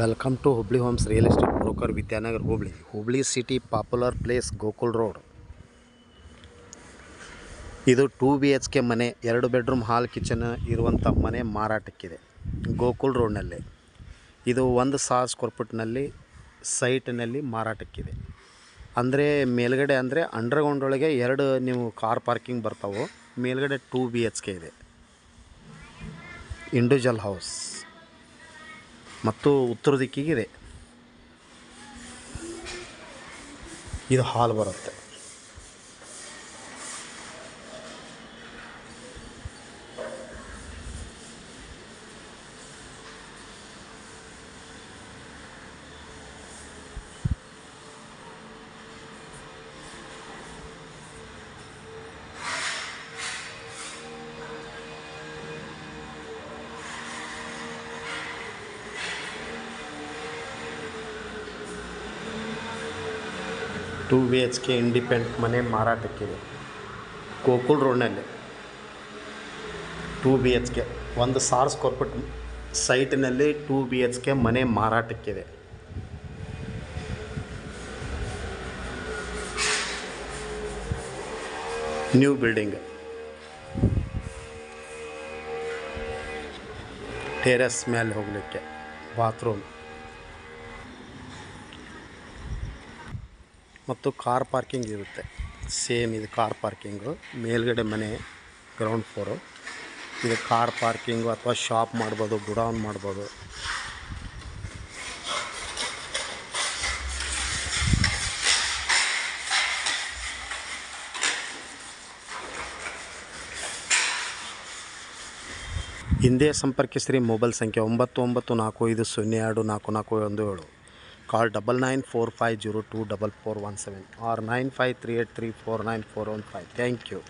Welcome to Hubli homes real estate broker Vidyanagar Hubli city popular place Gokul road. ಇದು 2 BHK ಮನೆ, 2 bedroom hall kitchen ಇರುವಂಥ ಮನೆ ಮಾರಾಟಕ್ಕಿದೆ ಗೋಕುಲ್ ರೋಡ್ನಲ್ಲಿ. ಇದು 1,000 ಸ್ಕ್ವೇರ್ ಫೀಟ್ನಲ್ಲಿ ಸೈಟ್ನಲ್ಲಿ ಮಾರಾಟಕ್ಕಿದೆ. ಅಂದರೆ ಮೇಲ್ಗಡೆ ಅಂದರೆ ಅಂಡರ್ಗ್ರೌಂಡ್ ಒಳಗೆ 2 ನೀವು ಕಾರ್ ಪಾರ್ಕಿಂಗ್ ಬರ್ತಾವೆ. ಮೇಲ್ಗಡೆ 2 BHK ಇದೆ, ಇಂಡಿವಿಜುವಲ್ ಹೌಸ್ ಮತ್ತು ಉತ್ತರ ದಿಕ್ಕಿಗಿದೆ. ಇದು ಹಾಲ್ ಬರುತ್ತೆ. ಟೂ BHK ಇಂಡಿಪೆಂಡೆಂಟ್ ಮನೆ ಮಾರಾಟಕ್ಕಿದೆ ಗೋಕುಲ್ ರೋಡ್ನಲ್ಲಿ. 2 BHK 1,000 ಸ್ಕ್ವೇರ್ ಫೀಟ್ ಸೈಟ್ನಲ್ಲಿ 2 BHK ಮನೆ ಮಾರಾಟಕ್ಕಿದೆ. ನ್ಯೂ ಬಿಲ್ಡಿಂಗ್, ಟೆರೆಸ್ ಮೇಲೆ ಹೋಗಲಿಕ್ಕೆ ಬಾತ್ರೂಮ್ ಮತ್ತು ಕಾರ್ ಪಾರ್ಕಿಂಗ್ ಇರುತ್ತೆ. ಸೇಮ್ ಇದು ಕಾರ್ ಪಾರ್ಕಿಂಗು. ಮೇಲ್ಗಡೆ ಮನೆ ಗ್ರೌಂಡ್ ಫ್ಲೋರು. ಇದು ಕಾರ್ ಪಾರ್ಕಿಂಗು ಅಥವಾ ಶಾಪ್ ಮಾಡ್ಬೋದು, ಗುಡೌನ್ ಮಾಡ್ಬೋದು. ಹಿಂದೆ ಸಂಪರ್ಕಿಸ್ರಿ. ಮೊಬೈಲ್ ಸಂಖ್ಯೆ 9945024417. Call 9945024417 or 9538349415. Thank you.